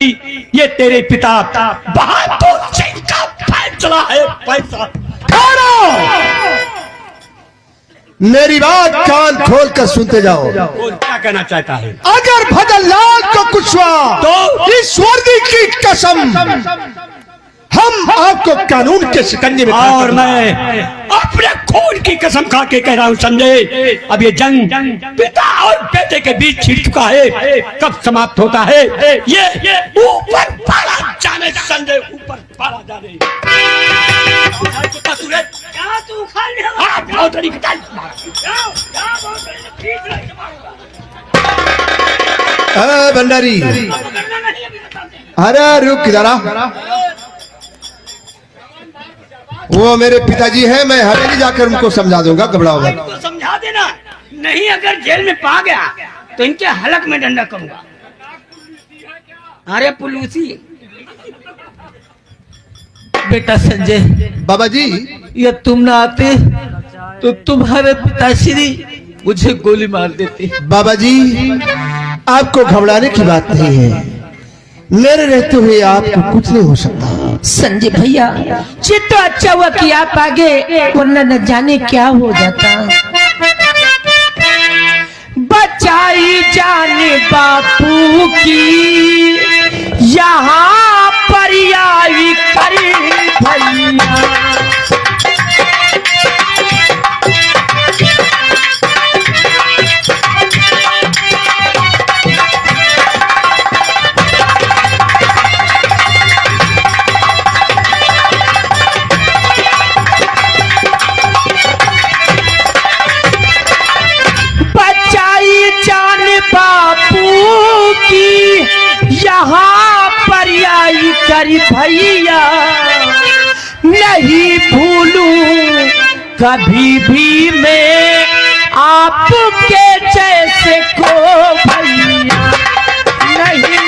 ये तेरे पिता बहादुर सिंह का फैसला है। पैसा मेरी बात कान खोल कर सुनते जाओ। वो क्या कहना चाहता है? अगर भजनलाल को कुछ हुआ तो ईश्वर की कसम हम आपको कानून के शिकंजे में और मैं अपने खून की कसम खा के कह रहा हूँ संजय, अब ये जंग पिता और बेटे के बीच छिड़ चुका है। कब समाप्त होता है ये ऊपर पाला जाने संजय, ऊपर पाला जाने। भंडारी अरे रुक जरा, वो मेरे पिताजी हैं, मैं हवेली जाकर उनको समझा दूंगा, घबराओ मत। इनको समझा देना, नहीं अगर जेल में पा गया तो इनके हलक में डंडा करूंगा। अरे पुलूसी बेटा संजय, बाबा जी या तुम ना आते तो तुम्हारे पिताश्री मुझे गोली मार देते। बाबा जी आपको घबराने की बात नहीं है, मेरे रहते हुए आपको कुछ नहीं हो सकता। संजय भैया ये तो अच्छा हुआ कि आप आगे, वरना न जाने क्या हो जाता। बचाई जाने बापू की यहाँ पर आई करी भैया। बापू की यहाँ पर आई करी भैया, नहीं भूलूं कभी भी मैं आपके जैसे को भैया, नहीं।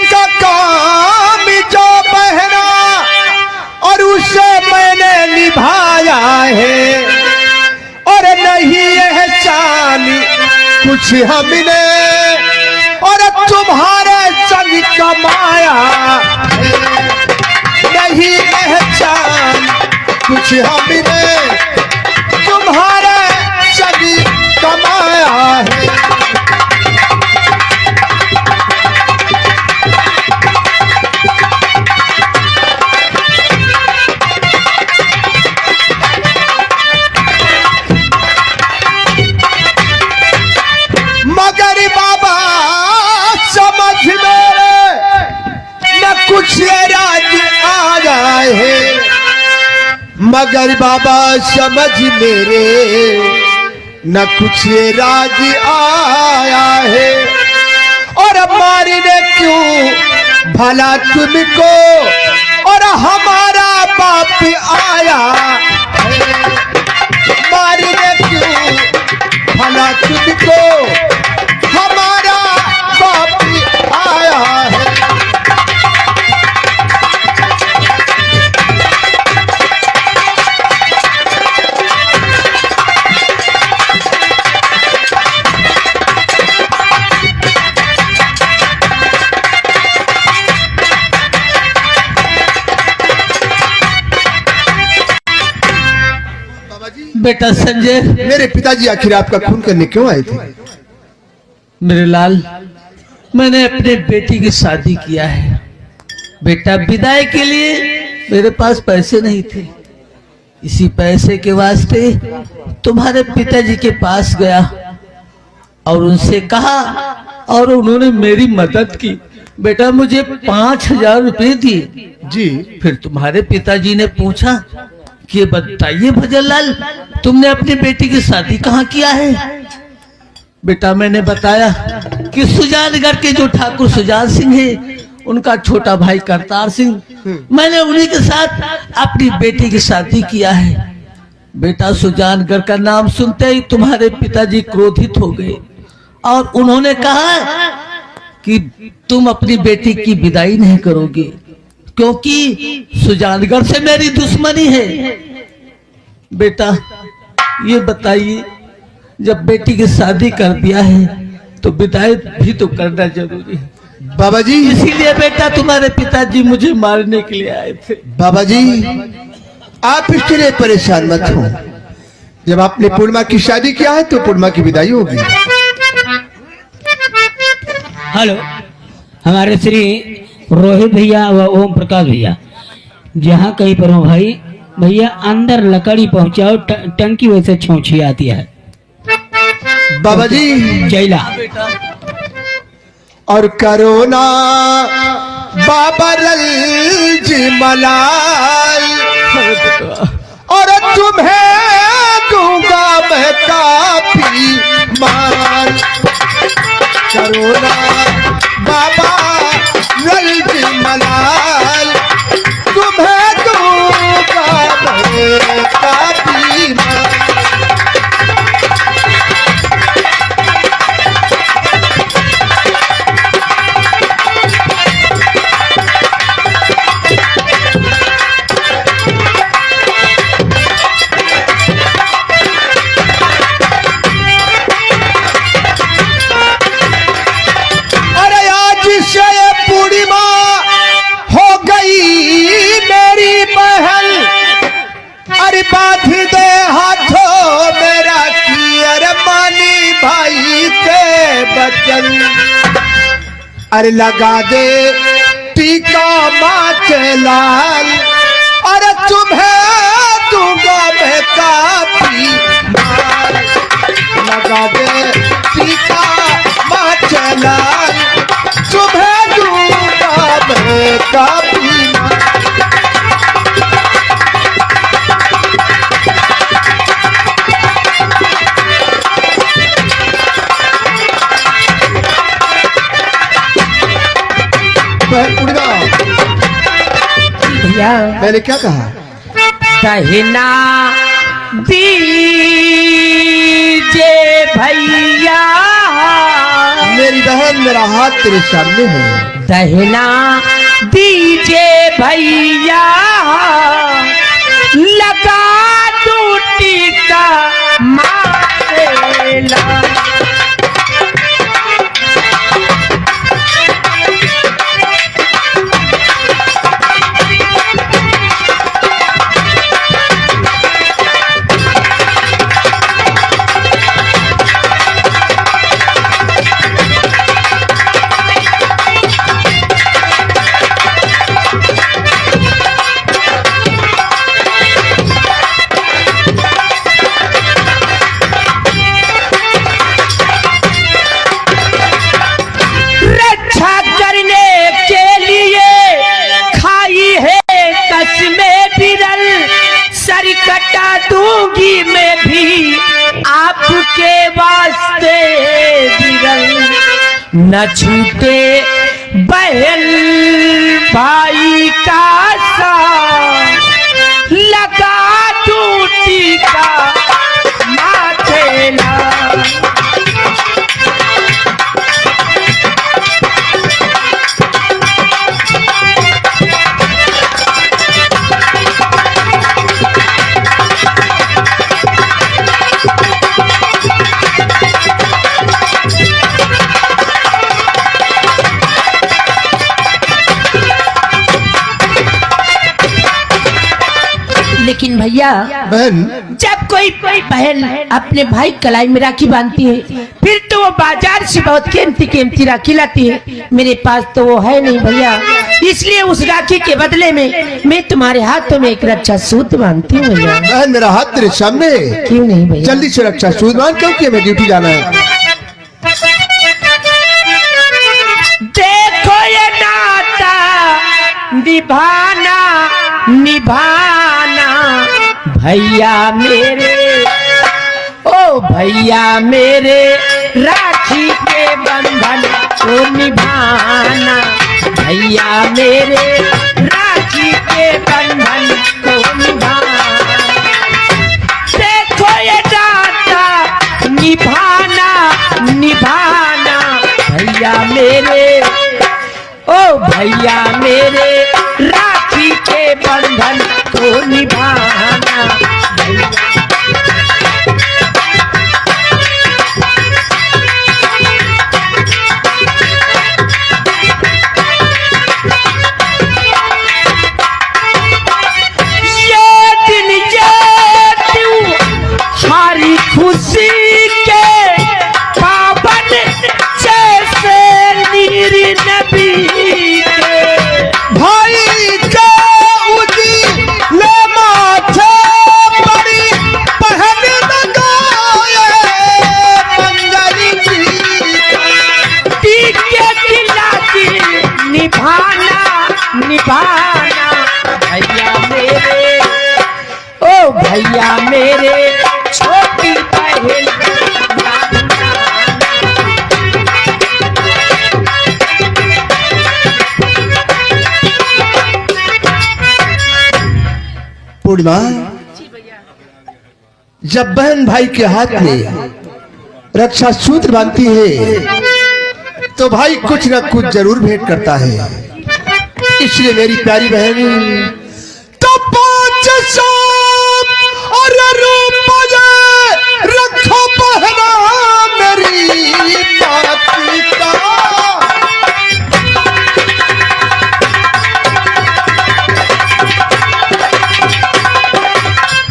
का काम जो बहना और उसे मैंने निभाया है, और नहीं एहसान कुछ हमने और तुम्हारे संग कमाया है, नहीं एहसान कुछ हमने तुम्हारे संग कमाया है। कुछ राज आ जाए है, मगर बाबा समझ मेरे न कुछ राज आया है, और मारने क्यों भला तुमको और हमारा बाप आया है, मारने क्यों भला तुमको हमारा बाप आया है। बेटा संजय, मेरे पिताजी आखिर आपका खून करने क्यों आए थे? मेरे लाल, मैंने अपने बेटी की शादी किया है। बेटा विदाई के लिए मेरे पास पैसे नहीं थे, इसी पैसे के वास्ते तुम्हारे पिताजी के पास गया और उनसे कहा, और उन्होंने मेरी मदद की। बेटा मुझे 5,000 रुपए दिए जी। फिर तुम्हारे पिताजी ने पूछा कि बताइए भजनलाल, तुमने अपनी बेटी की शादी कहाँ किया है? बेटा मैंने बताया कि सुजानगढ़ के जो ठाकुर सुजान सिंह है, उनका छोटा भाई करतार सिंह, मैंने उन्हीं के साथ अपनी बेटी की शादी किया है। बेटा सुजानगढ़ का नाम सुनते ही तुम्हारे पिताजी क्रोधित हो गए और उन्होंने कहा कि तुम अपनी बेटी की विदाई नहीं करोगे क्योंकि सुजानगढ़ से मेरी दुश्मनी है। बेटा ये बताइए, जब बेटी की शादी कर दिया है तो विदाई भी तो करना जरूरी है। बाबा जी, इसीलिए बेटा तुम्हारे पिताजी मुझे मारने के लिए आए थे। बाबा जी, आप इसके लिए परेशान मत हो। जब आपने पूर्णिमा की शादी किया है तो पूर्णिमा की विदाई होगी। हेलो, हमारे श्री रोहित भैया व ओम प्रकाश भैया जहाँ कहीं पर हो भाई, भैया अंदर लकड़ी पहुंचाओ, टंकी वैसे छौछी आती है। बाबा जी, जैला और करोना बाबा जी मलाई, और तुम्हें दूंगा मैं काफी माल। करोना बाबा जी मलाई, तुम्हें दूंगा मैं काफी माल। बांध दे हाथों मेरा की अरमानी भाई के बचन, अरे लगा दे टीका माथे लाल, अरे तुम्हें दूंगा मैं काफी माल। लगा दे टीका माथे लाल, तुम्हें दूंगा मैं काफी माल। भैया मैंने क्या कहा? दहिना दीजे भैया, मेरी बहन मेरा हाथ तेरे सामने है। दहिना दीजे भैया, लगा टूटी का मारेला। कटा दूंगी मैं भी आपके वास्ते बिरल, न छूटे बहन भाई का साथ, लगा टूटी का माथे ला। लेकिन भैया बहन, जब कोई बहन अपने भाई कलाई में राखी बांधती है फिर तो वो बाजार से बहुत कीमती राखी लाती है। मेरे पास तो वो है नहीं भैया, इसलिए उस राखी के बदले में मैं तुम्हारे हाथों में एक रक्षा सूत्र बांधती हूँ भैया। बहन मेरा हाथ तेरे सामने है। क्यों नहीं भैया? जल्दी से रक्षा सूत्र बांध, क्योंकि हमें ड्यूटी जाना है। देखो ये नाता निभाना निभाना भैया मेरे, ओ भैया मेरे, राखी के बंधन को निभाना। भैया मेरे, राखी के बंधन को निभाना। मेरे, ओ भैया मेरे, राखी के बंधन को निभाना। हमारी खुशी के पावन जैसे नीर नबी के भाई के उजले माथे बड़ी पहन लगाए मंगल जी टीके खिला की निभाना निभाना। भैया मेरे, ओ भैया मेरे, छोटी बहन पूर्णिमा, जब बहन भाई के हाथ में रक्षा सूत्र बांधती है तो भाई कुछ न कुछ जरूर भेंट करता है। इसलिए मेरी प्यारी बहन तो 500 और रुपये रखो बहना मेरी पाती का।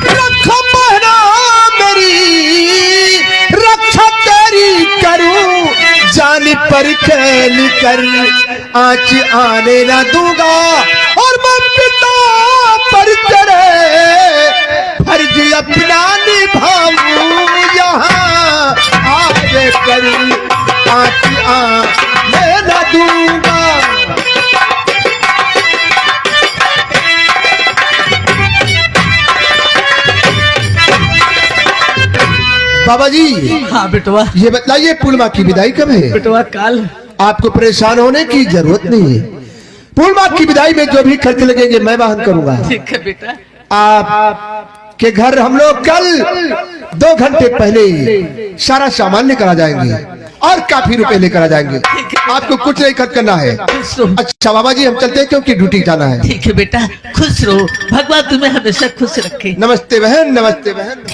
रखो बहना मेरी, रक्षा तेरी करूं, जान पर खेल कर आँच आने न दूंगा। और मैं पिता पर तेरे फर्ज अपना निभाऊं, यहाँ आगे कर आँच आने न दूंगा। बाबा जी, हाँ बेटवा, ये बतलाइए पूर्णिमा की विदाई कब है? बेटवा काल। आपको परेशान होने की जरूरत नहीं है। पूर्णिमा की विदाई में जो भी खर्च लगेंगे मैं वहन करूंगा। ठीक है बेटा। आप के घर हम लोग कल 2 घंटे पहले सारा सामान लेकर आ जाएंगे और काफी रुपए लेकर आ जाएंगे। आपको कुछ नहीं खर्च करना है। खुश रहो। अच्छा बाबा जी, हम चलते हैं क्योंकि ड्यूटी जाना है। ठीक है बेटा, खुश रहो, भगवान तुम्हें हमेशा खुश रखे। नमस्ते बहन, नमस्ते बहन।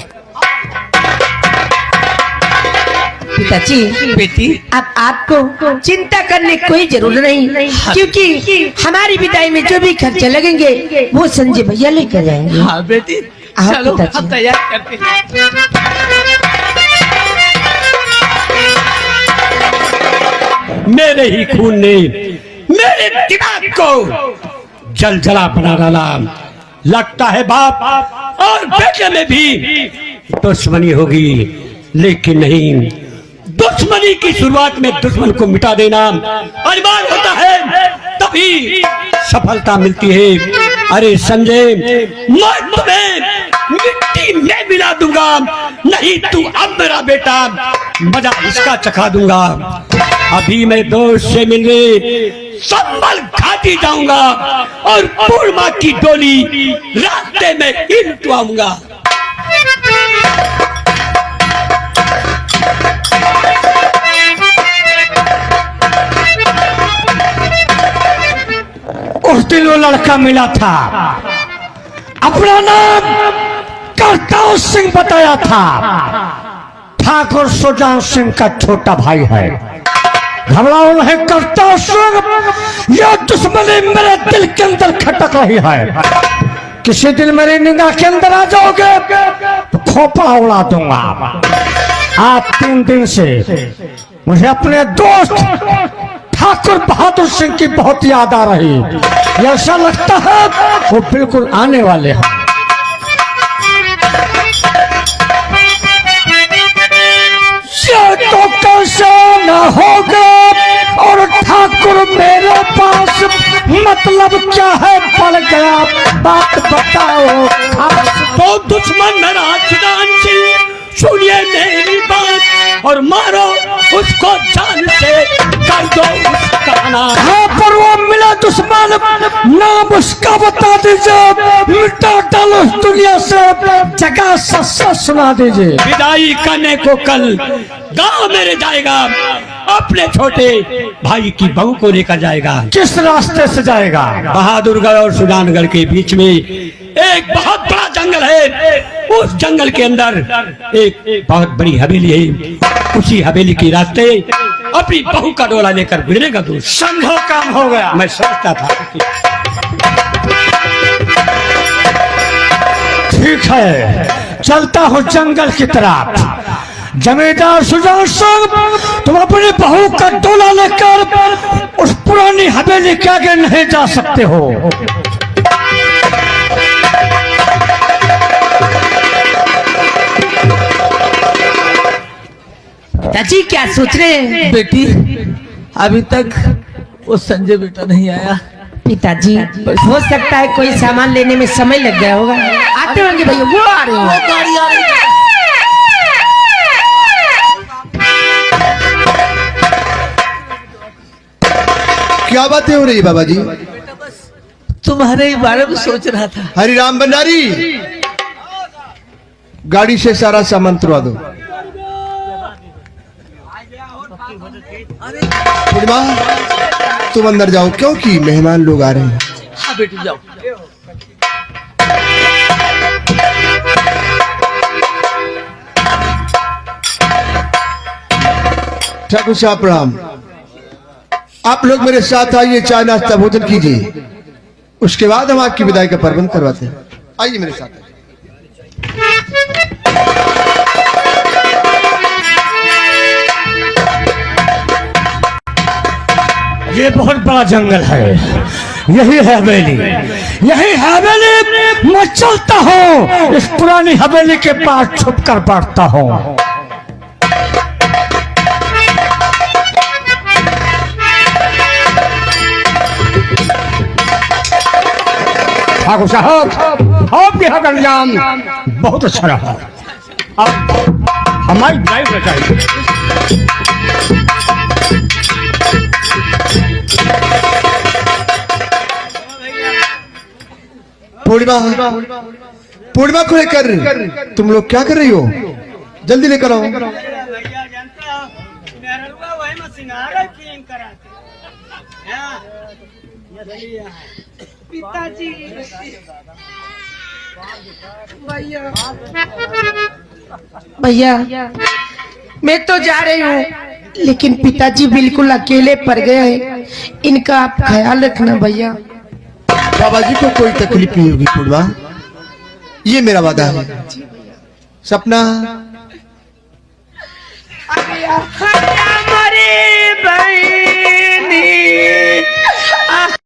पिताजी, बेटी, अब आपको चिंता करने की कोई जरूरत नहीं, क्योंकि हमारी विदाई में जो भी खर्चे लगेंगे वो संजय भैया लेकर जाएंगे। हाँ बेटी, हाँ, चलो पिताजी। हम तैयार करते हैं। मेरे ही खून ने मेरे दिमाग को जलजला बना डाला। लगता है बाप और बेटे में भी दुश्मनी होगी, लेकिन नहीं। दुश्मनी की शुरुआत में दुश्मन को मिटा देना अनिवार्य होता है, तभी सफलता मिलती है। अरे संजय, मैं तुम्हें मिट्टी में मिला दूंगा, नहीं तू अब मेरा बेटा मजा इसका चखा दूंगा। अभी मैं दोस्त से मिलने संभल घाटी जाऊंगा और पूर्णिमा की डोली रास्ते में ही रुकवाऊंगा। उस दिन वो लड़का मिला था, अपना नाम करतार सिंह बताया था। ठाकुर सुजान सिंह का छोटा भाई है। घबराओ नहीं करतार सिंह, यह दुश्मनी मेरे दिल के अंदर खटक रही है। किसी दिन मेरी निगाह के अंदर आ जाओगे तो खोपड़ा उड़ा दूंगा। आज 3 दिन से मुझे अपने दोस्त ठाकुर बहादुर सिंह की बहुत याद आ रही। ऐसा लगता है वो बिल्कुल आने वाले हैं। ये तो कैसे न होगा, और ठाकुर मेरे पास मतलब क्या है पड़ गया, बात बताओ खास। तो दुश्मन मेरा सुजान सिंह, सुनिए मेरी बात और मारो उसको जान से, कर दो उसका नाम। हाँ, पर वो मिला दुश्मन, नाम उसका बता दीजिए, मिटा डालो इस दुनिया से, जगह सच सुना दीजिए। विदाई करने को कल गांव मेरे जाएगा अपने छोटे भाई की बहू को लेकर जाएगा। किस रास्ते से जाएगा? बहादुरगढ़ और सुजानगढ़ के बीच में एक बहुत बड़ा जंगल है। उस जंगल के अंदर एक बहुत बड़ी हवेली है। उसी हवेली के रास्ते अपनी बहू का डोला लेकर गुजरेगा। दोस्त संभव काम हो गया। मैं सोचता था। ठीक है, चलता हूँ जंगल की तरफ। जमींदार सुजान सिंह, तुम अपनी बहू का डोला लेकर उस पुरानी हवेली के आगे नहीं जा सकते हो। पिताजी क्या सोच रहे हैं? बेटी, अभी तक वो संजय बेटा नहीं आया। पिताजी हो सकता है कोई सामान लेने में समय लग गया होगा। आते होंगे भैया, वो आ रहे हैं। गाड़ी आ रही है। क्या बातें हो रही है बाबा जी? तुम्हारे ही बारे में सोच रहा था। हरिराम भंडारी, गाड़ी से सारा सामान तुरवा दो। पूर्णिमा, तुम अंदर जाओ क्योंकि मेहमान लोग आ रहे हैं। हाँ बेटी जाओ। ठाकुर साहब प्रणाम। आप लोग मेरे साथ आइए, चाय नाश्ता भोजन कीजिए, उसके बाद हम आपकी विदाई का प्रबंध करवाते हैं। आइए मेरे साथ। ये बहुत बड़ा जंगल है, यही है हवेली। यही हवेली मैं चलता हूँ, इस पुरानी हवेली के पास छुप कर बैठता हूँ। ठाकुर साहब, आपके यहाँ का इंतजाम बहुत अच्छा रहा। अब हमारी ड्राइव चाहिए। पूर्णिमा, पूर्णिमा को लेकर तुम लोग क्या कर रही हो? जल्दी लेकर आओ। पिताजी भैया, मैं तो जा रही हूँ, लेकिन पिताजी बिल्कुल अकेले पड़ गए हैं। इनका आप ख्याल रखना भैया। बाबा जी को कोई तकलीफ नहीं होगी पूर्णिमा, ये मेरा वादा है। सपना भैया